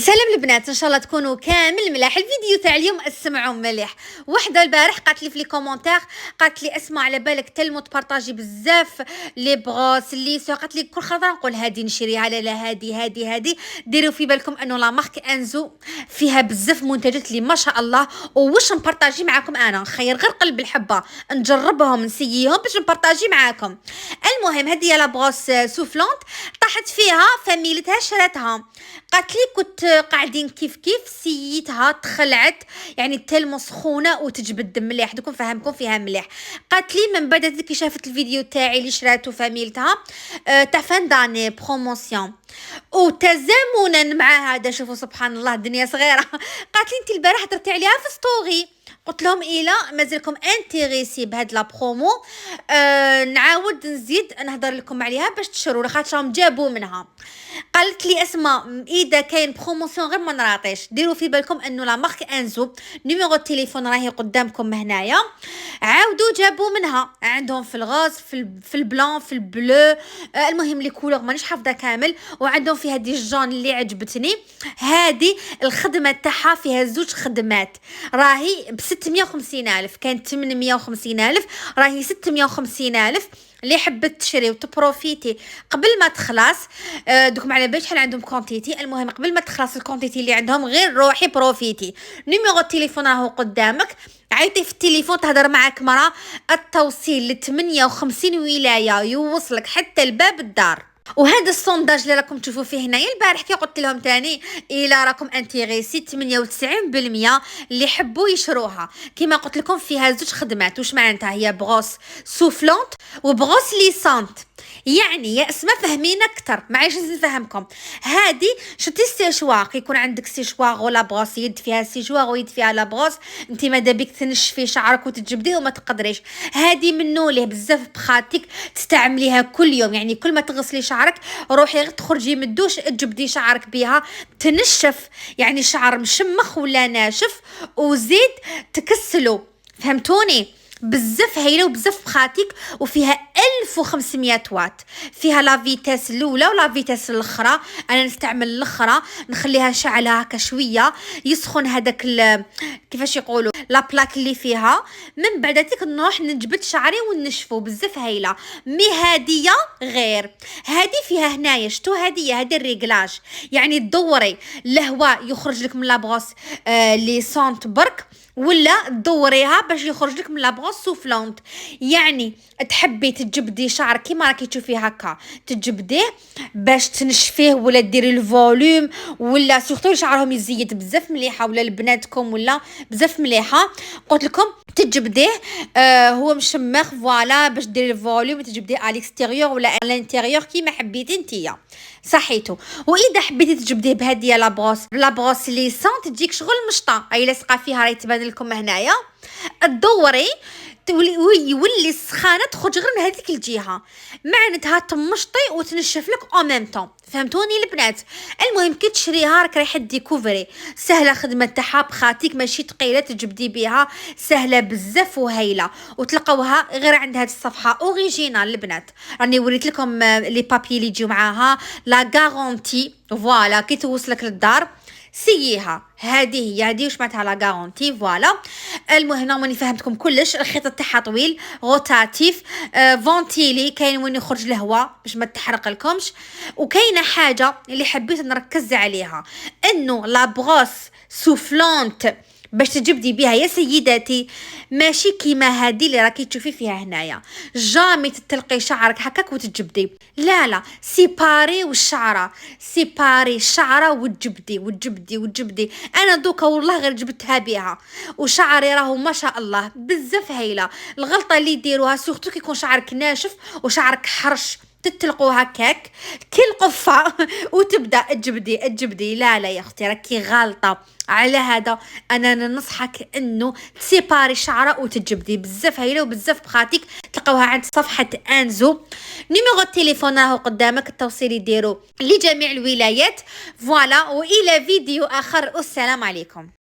سلام البنات، ان شاء الله تكونوا كامل ملاح. الفيديو تاع اليوم اسمعوا مليح. وحده البارح قالت لي في لي كومونتير، قالت لي اسمع على بالك تلمو تبارطاجي بزاف لي بغوس لي سو، قالت لي كل خطره نقول هادي نشريها، لا هادي ديروا في بالكم انه لا مارك انزو فيها بزاف منتجات اللي ما شاء الله. وواش نبارطاجي معاكم انا خير غير قلب الحبه نجربهم نسييهم باش نبارطاجي معاكم. المهم هذه لا بغوس سوفلونت طاحت فيها فاميلتها شراتها، قالت لي كنت قاعدين كيف سيتها تخلعت، يعني تلمو سخونه وتجبد مليح. دوكم فهمكم فيها مليح. قالت لي من بعد كي شافت الفيديو تاعي اللي شراتو فاميلتها تاع فان داني بروموسيون وتزامنا مع هذا، شوفوا سبحان الله الدنيا صغيره. قالت لي انت البارح درتي عليها في ستوري، قلت لهم إلا مازالكم انتريسي بهاد لا برومو نعاود نزيد نهضر لكم عليها باش تشروا خاطرهم جابوا منها. قالت لي اسمع اذا كاين بروموسيون غير ما نراطيش ديروا في بالكم انه لا مارك انزو نيميرو التليفون راهي قدامكم هنايا، عاودوا جابوا منها عندهم في الغاز في البلان في البلو، المهم لي كولور مانيش حافظه كامل، وعندهم في هذه الجون اللي عجبتني. هذه الخدمه تاعها فيها زوج خدمات، راهي ب 650 الف، كانت 850 الف، راهي 650 الف. اللي حبت تشري وتبروفيتي قبل ما تخلص دوكم على بالي شحال عندهم كونتيتي، المهم قبل ما تخلص الكونتيتي اللي عندهم غير روحي بروفيتي. نيميرو التليفون راهو قدامك، عيطي في التليفون تهضر معك مرا، التوصيل ل 58 ولايه يوصلك حتى لباب الدار. وهذا السونداج اللي راكم تشوفوا فيه هنايا البارح كي قلت لهم تاني الا راكم انتريسي 98% اللي حبوا يشروها. كما قلت لكم فيها زوج خدمات، واش معناتها؟ هي بغوس سوفلونت وبغوس ليسانت. يعني يا اسماء فهمين اكثر معايش نفهمكم. هذه شتي السيشوار، يكون عندك سيشوار ولا بغوس يد فيها سيشوار ويد فيها لا بغوس، انت ماذا بك تنشفي شعرك وتجبديه وما تقدريش. هذه منو ليه بزاف بخاتك تستعمليها كل يوم، يعني كل ما تغسلي شعرك روحي غير تخرجي من الدوش تجبدي شعرك بها تنشف، يعني شعر مشمخ ولا ناشف، وزيد تكسلو. فهمتوني؟ بزاف هايله وبزاف بخاتيك، وفيها 1500 واط، فيها لا فيتاس الاولى ولا فيتاس الاخرى. انا نستعمل الاخرى نخليها نشعلها هكا شويه يسخن هذاك كيفاش يقولوا لا بلاك اللي فيها، من بعد تيك نروح نجبد شعري ونشفو. بزاف هايله. مي هاديه غير، هذه فيها هنايا شتو هذه الريغلاج، يعني تدوري الهواء يخرج لك من لابغوس لي سونت برك، ولا تدوريها باش يخرج لك من لابغوس سوفلونت. يعني تحبي تجبدي شعرك كيما راكي تشوفي هكا تجبديه باش تنشفيه، ولا ديري الفوليوم، ولا سورتو شعرهم يزيد بزاف مليحه، ولا لبناتكم ولا بزاف مليحه. قلت لكم تجبديه هو مشمخ فوالا باش ديري الفوليوم، تجبديه على الاكستيريور ولا على الانتيريور كيما حبيتي نتيا صحيتو. واذا حبيتي تجبديه بهذه لابغوس لي سون تجيك شغل مشطه، اي لاصقه فيها راهي تبان لكم هنايا، تدوري يولي السخانه تخرج غير من هذيك الجهه، معناتها تمشطي وتنشف لك او ميم طون. فهمتوني البنات؟ المهم كي تشريها راك رايحه ديكوفري، سهله خدمه تاعها بخاتيك ماشي ثقيله تجبدي بها، سهله بزاف وهايله. وتلقاوها غير عند هذه الصفحه اوريجينال البنات، راني وريت لكم لي بابي اللي يجيو معاها لا غارونتي فوالا، كي توصلك للدار سييها. هذه واش معناتها لا غارونتي فوالا. المهم راني فهمتكم كلش. الخيط تاعها طويل روتاتيف فونتيلي، كاين وين يخرج الهواء باش ما تحرق لكمش. وكاينه حاجه اللي حبيت نركز عليها، انه لا بغوس سوفلونت باش تجبدي بها يا سيداتي ماشي كيما هذه اللي راكي تشوفي فيها هنايا، جامي تتلقي شعرك هكاك وتجبدي، لا سيباري والشعره، سيباري الشعره وتجبدي. انا دوكا والله غير جبتها بها وشعري راهو ما شاء الله بزاف هايله. الغلطه اللي يديروها سورتو كي يكون شعرك ناشف وشعرك حرش تتلقوا هكاك كي القفه وتبدا تجبدي لا يا اختي راكي غالطه. على هذا انا ننصحك انه تسيباري الشعره وتجبدي. بزاف هايله وبزاف بخاتيك. تلقاوها عند صفحه انزو. نيميرو التليفون راهو قدامك، التوصيل يديروا لجميع الولايات فوالا. والى فيديو اخر والسلام عليكم.